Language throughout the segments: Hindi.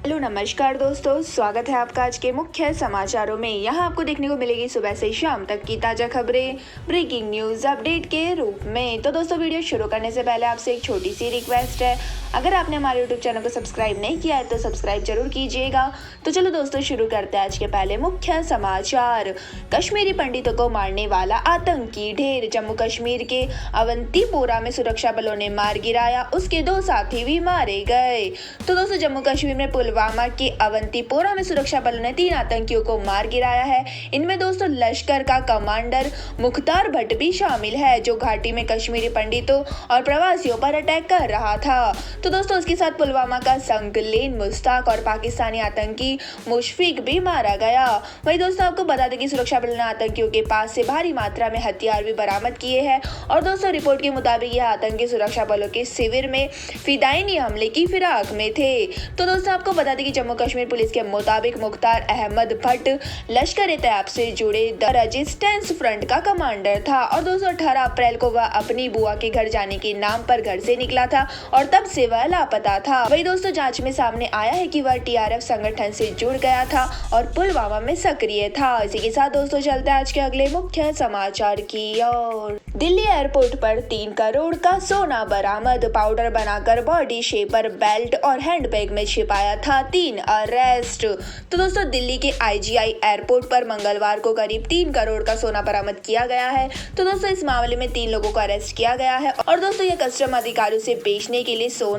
हेलो नमस्कार दोस्तों, स्वागत है आपका आज के मुख्य समाचारों में। यहाँ आपको देखने को मिलेगी सुबह से शाम तक की ताज़ा खबरें ब्रेकिंग न्यूज़ अपडेट के रूप में। तो दोस्तों, वीडियो शुरू करने से पहले आपसे एक छोटी सी रिक्वेस्ट है, अगर आपने हमारे यूट्यूब चैनल को सब्सक्राइब नहीं किया है तो सब्सक्राइब जरूर कीजिएगा। तो चलो दोस्तों, शुरू करते हैं आज के पहले मुख्य समाचार। कश्मीरी पंडितों को मारने वाला आतंकी ढेर। जम्मू कश्मीर के अवंतीपोरा में सुरक्षा बलों ने मार गिराया, उसके 2 साथी भी मारे गए। तो दोस्तों, जम्मू कश्मीर में पुलवामा के अवंतीपोरा में सुरक्षा बलों ने 3 आतंकियों को मार गिराया है। इनमें दोस्तों लश्कर का कमांडर मुख्तार भट्ट भी शामिल है, जो घाटी में कश्मीरी पंडितों और प्रवासियों पर अटैक कर रहा था। तो दोस्तों, उसके साथ पुलवामा का संकलेन मुश्ताक और पाकिस्तानी आतंकी मुशफिक भी मारा गया। वही दोस्तों, आपको बता दें कि सुरक्षा बलों ने आतंकियों के पास से भारी मात्रा में हथियार भी बरामद किए हैं। और दोस्तों, रिपोर्ट के मुताबिक यह आतंकी सुरक्षा बलों के शिविर में फिदायनी हमले की फिराक में थे। तो दोस्तों, आपको बता दें कि जम्मू कश्मीर पुलिस के मुताबिक मुख्तार अहमद भट्ट लश्कर ए तैयब से जुड़े द रेजिस्टेंस फ्रंट का कमांडर था। और दोस्तों, 18 अप्रैल को वह अपनी बुआ के घर जाने के नाम पर घर से निकला था और तब से वह लापता था। वही दोस्तों, जांच में सामने आया है कि वह TRF संगठन से जुड़ गया था और पुलवामा में सक्रिय था। इसी के साथ दोस्तों, चलते हैं आज के अगले मुख्य समाचार की ओर। दिल्ली एयरपोर्ट पर 3 करोड़ का सोना बरामद। पाउडर बनाकर बॉडी शेपर, बेल्ट और हैंडबैग में छिपाया था। 3 अरेस्ट। तो दोस्तों, दिल्ली के IGI एयरपोर्ट पर मंगलवार को करीब 3 करोड़ का सोना बरामद किया गया है। तो दोस्तों, इस मामले में 3 लोगों को अरेस्ट किया गया है। और दोस्तों, यह कस्टम अधिकारियों से बेचने के लिए सोना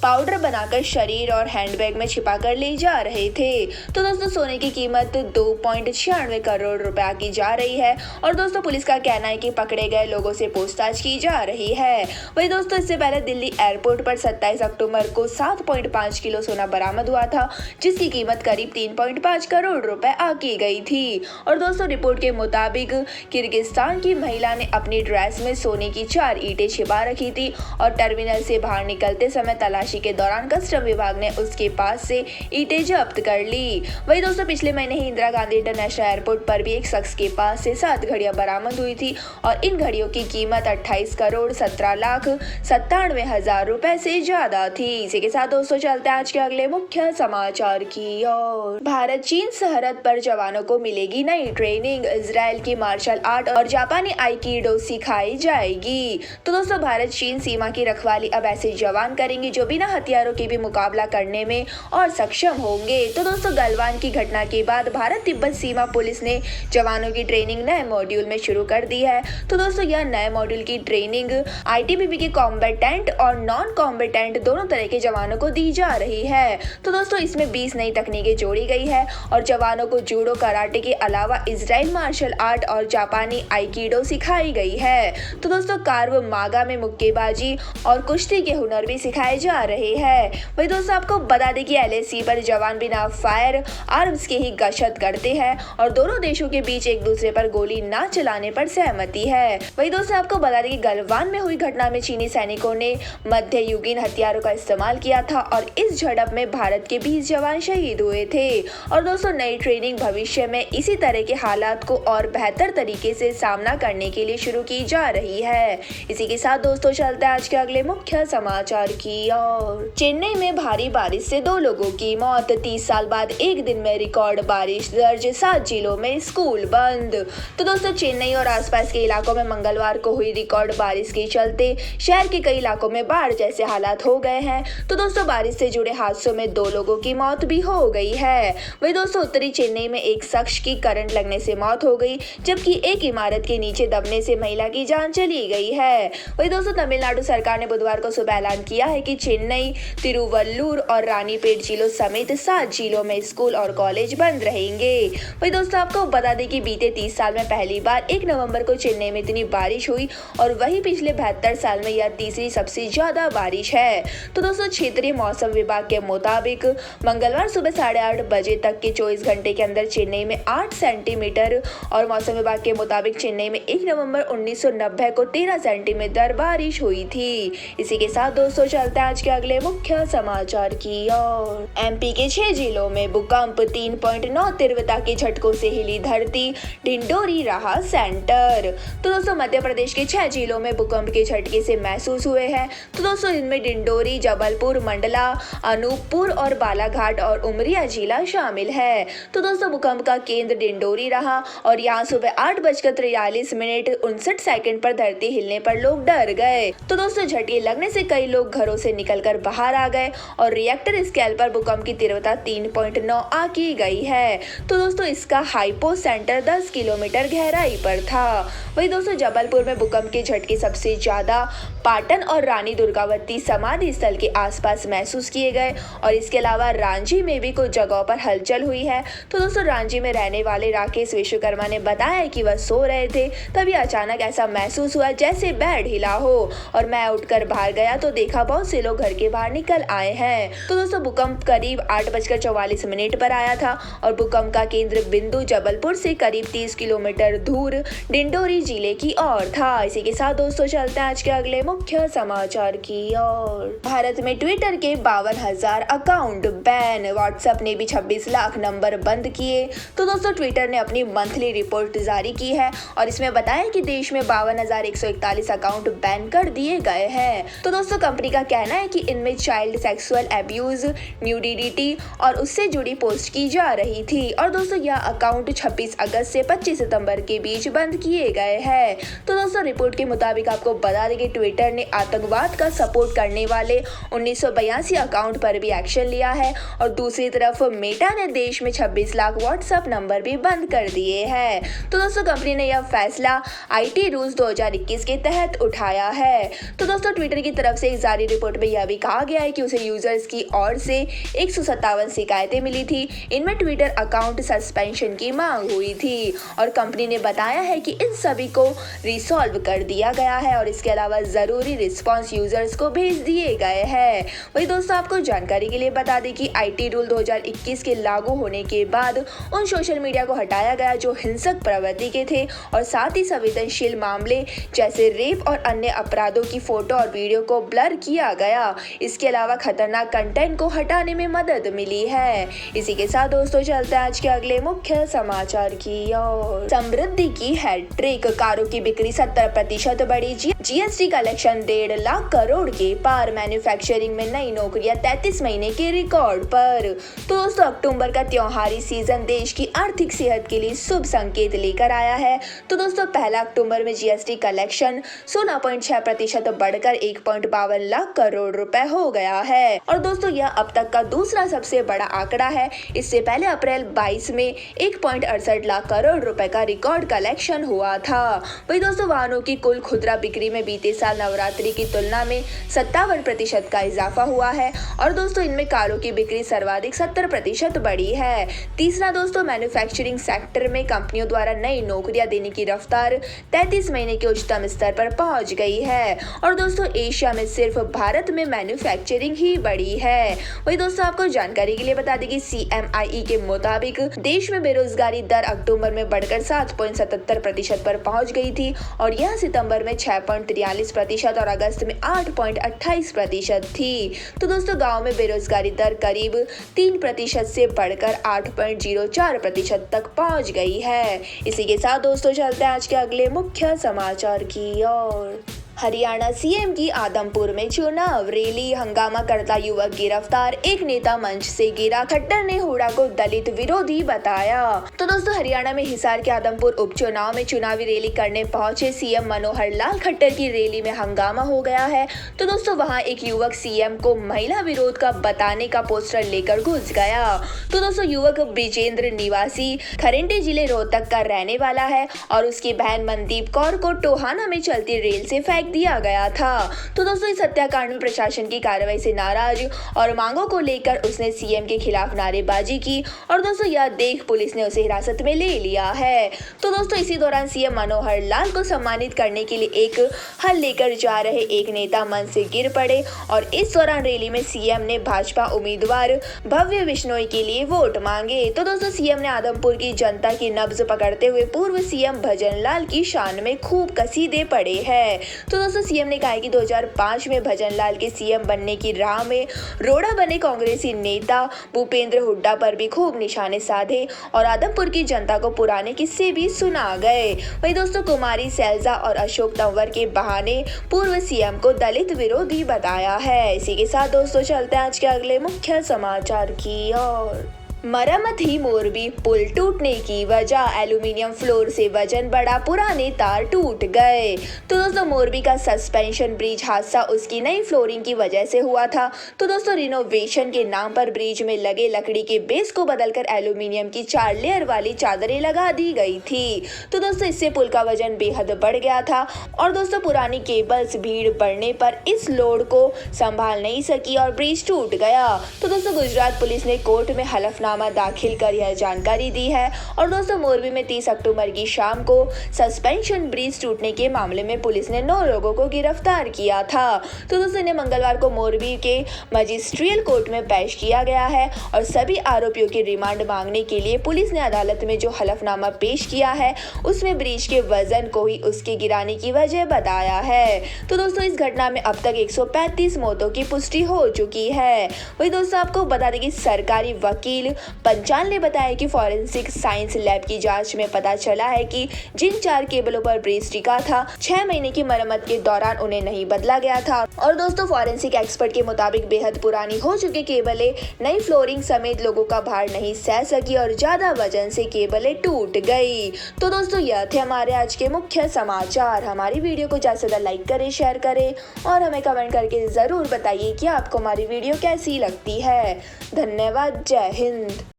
पाउडर बनाकर शरीर और हैंडबैग में छिपा कर ले जा रहे थे। तो दोस्तों, सोने की कीमत 2.96 करोड़ रुपए की जा रही है। और दोस्तों, पुलिस का कहना है कि पकड़े गए लोगों से पूछताछ की जा रही है। वही दोस्तों, इससे पहले दिल्ली एयरपोर्ट पर 27 अक्टूबर को 7.5 किलो सोना बरामद हुआ था, जिसकी कीमत करीब 3.5 करोड़ रुपए आकी गई थी। और दोस्तों, रिपोर्ट के मुताबिक किर्गिस्तान की महिला ने अपनी ड्रेस में सोने की 4 ईंटें छिपा रखी थी और टर्मिनल से बाहर निकलते समय तलाशी के दौरान कस्टम विभाग ने उसके पास से ईंटें जब्त कर ली। वही दोस्तों, पिछले महीने ही इंदिरा गांधी इंटरनेशनल एयरपोर्ट पर भी एक शख्स के पास से 7 घड़ियां बरामद हुई थी और इन घड़ियों की कीमत 28 करोड़ 17,97,000 रुपए से ज्यादा थी। इसी के साथ दोस्तों, चलते हैं आज के अगले मुख्य समाचार की ओर। भारत चीन सरहद पर जवानों को मिलेगी नई ट्रेनिंग। इजराइल की मार्शल आर्ट और जापानी आइकिडो सिखाई जाएगी। तो दोस्तों, भारत चीन सीमा की रखवाली अब ऐसे जवान करेंगे जो बिना हथियारों के भी मुकाबला करने में और सक्षम होंगे। तो दोस्तों, गलवान की घटना के बाद भारत तिब्बत सीमा पुलिस ने जवानों की ट्रेनिंग नए मॉड्यूल में शुरू कर दी है। तो दोस्तों, यह नए मॉड्यूल की ट्रेनिंग ITBP के कॉम्बेटेंट और नॉन कॉम्बेटेंट दोनों तरह के जवानों को दी जा रही है। तो दोस्तों, इसमें 20 नई तकनीकें जोड़ी गई है और जवानों को जूडो, कराटे के अलावा इजराइल मार्शल आर्ट और जापानी आइकिडो सिखाई गई है। तो दोस्तों, कार्व मागा में मुक्केबाजी और कुश्ती के हुनर भी सिखाए जा रहे हैं। वही दोस्तों, आपको बता दें कि LAC पर जवान बिना फायर आर्म्स के ही गश्त करते हैं और दोनों देशों के बीच एक दूसरे पर गोली न चलाने पर सहमति है। वही दोस्तों, आपको बता दें कि गलवान में हुई घटना में चीनी सैनिकों ने मध्ययुगीन हथियारों का इस्तेमाल किया था और इस झड़प में भारत के 20 जवान शहीद हुए थे। और दोस्तों, नई ट्रेनिंग भविष्य में इसी तरह के हालात को और बेहतर तरीके से सामना करने के लिए शुरू की जा रही है। इसी के साथ दोस्तों, चलते हैं आज के अगले मुख्य समाचार की ओर। चेन्नई में भारी बारिश से 2 लोगों की मौत। 30 साल बाद एक दिन में रिकॉर्ड बारिश दर्ज, 7 जिलों में स्कूल बंद। तो दोस्तों, चेन्नई और आसपास के इलाकों में मंगलवार को हुई रिकॉर्ड बारिश के चलते शहर के कई इलाकों में बाढ़ जैसे हालात हो गए हैं। तो दोस्तों, बारिश से जुड़े हादसों में 2 लोगों की मौत भी हो गई है। वही दोस्तों, उत्तरी चेन्नई में एक शख्स की करंट लगने से मौत हो गई, जबकि एक इमारत के नीचे दबने से महिला की जान चली गई है। वही दोस्तों, तमिलनाडु सरकार ने बुधवार को सुबह ऐलान किया है कि चेन्नई, तिरुवल्लूर और रानीपेट जिलों समेत 7 जिलों में स्कूल और कॉलेज बंद रहेंगे। वही दोस्तों, आपको बता दें कि बीते 30 साल में पहली बार 1 नवंबर को चेन्नई में इतनी बारिश हुई और वही पिछले 72 साल में यह तीसरी सबसे ज्यादा बारिश है। तो दोस्तों, क्षेत्रीय मौसम विभाग के मुताबिक मंगलवार सुबह 8:30 बजे तक के 24 घंटे के अंदर चेन्नई में 8 सेंटीमीटर और मौसम विभाग के मुताबिक चेन्नई में 1 नवंबर 1990 को 13 सेंटीमीटर बारिश हुई थी। इसी के साथ दोस्तों, चलते हैं आज के अगले मुख्य समाचार की ओर। MP के 6 जिलों में भूकंप, 3.9 तीव्रता के झटकों से हिली धरती, डिंडोरी रहा सेंटर। तो दोस्तों, मध्य प्रदेश के 6 जिलों में भूकंप के झटके से महसूस हुए हैं। तो दोस्तों, इनमें डिंडोरी, जबलपुर, मंडला, अनूपपुर और बालाघाट और उमरिया जिला शामिल है। तो दोस्तों भूकंप का केंद्र डिंडोरी रहा और यहाँ सुबह 8:43 पर धरती हिलने पर लोग डर गए। तो दोस्तों झटके लगने से कई लोग घरों से निकलकर बाहर आ गए और रिएक्टर स्केल पर भूकंप की तीव्रता 3.9 आंकी गई है। तो दोस्तों इसका हाइपो सेंटर 10 किलोमीटर गहराई पर था। वही दोस्तों जबलपुर में भूकंप के झटके सबसे ज्यादा पाटन और रानी दुर्गावती समाधि स्थल के आसपास महसूस किए गए और इसके अलावा रांची में भी कुछ जगहों पर हलचल हुई है। तो दोस्तों रांची में रहने वाले राकेश विश्वकर्मा ने बताया कि वह सो रहे थे, तभी अचानक ऐसा महसूस हुआ जैसे बेड हिला हो और मैं उठकर बाहर गया तो देखा बहुत से लोग घर के बाहर निकल आए हैं। तो दोस्तों भूकंप करीब 8:44 पर आया था और भूकंप का केंद्र बिंदु जबलपुर से करीब 30 किलोमीटर दूर डिंडोरी जिले की ओर था। इसी के साथ दोस्तों चलते हैं आज के अगले मुख्य समाचार की ओर। भारत में ट्विटर के 52,000 अकाउंट बैन, व्हाट्सएप ने भी 26 लाख नंबर बंद किए। तो दोस्तों ट्विटर ने अपनी मंथली रिपोर्ट जारी की है और इसमें बताया कि देश में 52,141 अकाउंट बैन कर दिए गए हैं। तो दोस्तों कंपनी का कहना है कि इनमें चाइल्ड सेक्सुअल एब्यूज, न्यूडिटी और उससे जुड़ी पोस्ट की जा रही थी। और दोस्तों यह अकाउंट 26 अगस्त से 25 सितंबर के बीच बंद किए गए हैं। तो दोस्तों रिपोर्ट के मुताबिक आपको बता दें कि ट्विटर ने आतंकवाद का सपोर्ट करने वाले 1982 अकाउंट पर भी एक्शन लिया है और दूसरी तरफ मेटा ने देश में 26 लाख व्हाट्सएप नंबर भी बंद कर दिए हैं। तो दोस्तों कंपनी ने यह फैसला आईटी रूल्स 2021 के तहत उठाया है। तो दोस्तों ट्विटर की तरफ से एक जारी रिपोर्ट में यह भी कहा गया है कि उसे यूजर्स की ओर से 157 शिकायतें मिली थी। इनमें ट्विटर अकाउंट सस्पेंशन की मांग हुई थी और कंपनी ने बताया है कि इन सभी को रिसॉल्व कर दिया गया है और इसके अलावा जरूरी रिस्पांस यूजर्स को भेज दिए गए हैं। वही दोस्तों आपको जानकारी के लिए बता दें कि आईटी रूल 2021 के लागू होने के बाद उन सोशल मीडिया को हटाया गया जो हिंसक प्रवृत्ति के थे और साथ ही संवेदनशील मामले जैसे रेप और अन्य अपराधों की फोटो और वीडियो को ब्लर किया गया। इसके अलावा खतरनाक कंटेंट को हटाने में मदद मिली है। इसी के साथ दोस्तों चलते हैं आज के अगले मुख्य समाचार की ओर। समृद्धि की हैट्रिक, कारों की बिक्री 70% बढ़ी, जीएसटी कलेक्शन 1.5 लाख करोड़ के पार, मैन्युफैक्चरिंग में नई नौकरियां 33 महीने के रिकॉर्ड पर। तो दोस्तों अक्टूबर का त्योहारी सीजन देश की आर्थिक सेहत के लिए शुभ संकेत लेकर आया है। तो दोस्तों 1 अक्टूबर में जीएसटी कलेक्शन 16.6% बढ़कर 1.52 लाख करोड़ रुपए हो गया है और दोस्तों यह अब तक का दूसरा सबसे बड़ा आंकड़ा है। इससे पहले अप्रैल 22 में 1.68 लाख करोड़ रुपए का रिकॉर्ड कलेक्शन हुआ था। वही दोस्तों वाहनों की कुल खुदरा बिक्री में बीते साल नवरात्रि की तुलना में 57% का इजाफा हुआ है और दोस्तों इनमें कारों की बिक्री सर्वाधिक 70% बढ़ी है। तीसरा दोस्तों मैन्युफैक्चरिंग सेक्टर में कंपनियों द्वारा नई नौकरियां देने की रफ्तार 33 महीने के उच्चतम स्तर पर पहुंच गई है और दोस्तों एशिया में सिर्फ भारत में मैन्युफैक्चरिंग ही बढ़ी है। वही दोस्तों आपको जानकारी के लिए बता दें कि CMIE के मुताबिक देश में बेरोजगारी दर अक्टूबर में बढ़कर 7.77% पर पहुंच गई थी और यह सितंबर में 6.43% और अगस्त में 8.28% थी। तो दोस्तों गांव में बेरोजगारी दर करीब 3% से बढ़कर 8.04% तक पहुंच गई है। इसी के साथ दोस्तों चलते हैं आज के अगले मुख्य समाचार की ओर। हरियाणा सीएम की आदमपुर में चुनाव रैली, हंगामा करता युवक गिरफ्तार, एक नेता मंच से गिरा, खट्टर ने हुड्डा को दलित विरोधी बताया। तो दोस्तों हरियाणा में हिसार के आदमपुर उपचुनाव में चुनावी रैली करने पहुंचे सीएम मनोहर लाल खट्टर की रैली में हंगामा हो गया है। तो दोस्तों वहां एक युवक सीएम को महिला विरोध का बताने का पोस्टर लेकर घुस गया। तो दोस्तों युवक ब्रिजेंद्र निवासी खरेंटी जिले रोहतक का रहने वाला है और उसकी बहन मनदीप कौर को टोहाना में चलती रेल से फेंक दिया गया था। तो दोस्तों इस हत्याकांड में प्रशासन की कार्रवाई से नाराज और मांगों को लेकर उसने सीएम के खिलाफ नारेबाजी की और दोस्तों यह देख पुलिस ने उसे हिरासत में ले लिया है। तो दोस्तों इसी दौरान सीएम मनोहर लाल को सम्मानित करने के लिए एक हल लेकर जा रहे एक नेता मंच से गिर पड़े और इस दौरान रैली में सीएम ने भाजपा उम्मीदवार भव्य बिश्नोई के लिए वोट मांगे। तो दोस्तों सीएम ने आदमपुर की जनता की नब्ज पकड़ते हुए पूर्व सीएम भजन लाल की शान में खूब कसीदे पड़े हैं। तो दोस्तों सीएम ने कहा है कि 2005 में भजनलाल के सीएम बनने की राह में रोड़ा बने कांग्रेसी नेता भूपेंद्र हुड्डा पर भी खूब निशाने साधे और आदमपुर की जनता को पुराने किस्से भी सुना गए। वहीं दोस्तों कुमारी सैलजा और अशोक तंवर के बहाने पूर्व सीएम को दलित विरोधी बताया है। इसी के साथ दोस्तों चलते हैं आज के अगले मुख्य समाचार की ओर। मरम्मत ही मोरबी पुल टूटने की वजह, एल्यूमिनियम फ्लोर से वजन बढ़ा, पुराने तार टूट गए। तो दोस्तों मोरबी का सस्पेंशन ब्रिज हादसा उसकी नई फ्लोरिंग की वजह से हुआ था। तो दोस्तों रिनोवेशन के नाम पर ब्रिज में लगे लकड़ी के बेस को बदलकर एल्यूमिनियम की 4 लेयर वाली चादरें लगा दी गई थी। तो दोस्तों इससे पुल का वजन बेहद बढ़ गया था और दोस्तों पुरानी केबल्स भीड़ बढ़ने पर इस लोड को संभाल नहीं सकी और ब्रिज टूट गया। तो दोस्तों गुजरात पुलिस ने कोर्ट में हलफनामा दाखिल कर यह जानकारी दी है और दोस्तों मोरबी में 30 अक्टूबर की शाम को सस्पेंशन ब्रिज टूटने के मामले में पुलिस ने 9 लोगों को गिरफ्तार किया था। तो दोस्तों इन्हें मंगलवार को मोरबी के मजिस्ट्रियल कोर्ट में पेश किया गया है और सभी आरोपियों की रिमांड मांगने के लिए पुलिस ने अदालत में जो हलफनामा पेश किया है उसमें ब्रिज के वजन को ही उसके गिराने की वजह बताया है। तो दोस्तों इस घटना में अब तक 135 मौतों की पुष्टि हो चुकी है। वही दोस्तों आपको बता दें कि सरकारी वकील पंचाल ने बताया कि फॉरेंसिक साइंस लैब की जांच में पता चला है कि जिन 4 केबलों पर ब्रिज टिका था 6 महीने की मरम्मत के दौरान उन्हें नहीं बदला गया था और दोस्तों फॉरेंसिक एक्सपर्ट के मुताबिक बेहद पुरानी हो चुकी केबलें नई फ्लोरिंग समेत लोगों का भार नहीं सह सकी और ज्यादा वजन से केबलें टूट गई। तो दोस्तों यह थे हमारे आज के मुख्य समाचार। हमारी वीडियो को ज्यादा से ज्यादा लाइक करें, शेयर करें और हमें कमेंट करके जरूर बताइए कि आपको हमारी वीडियो कैसी लगती है। धन्यवाद। जय हिंद।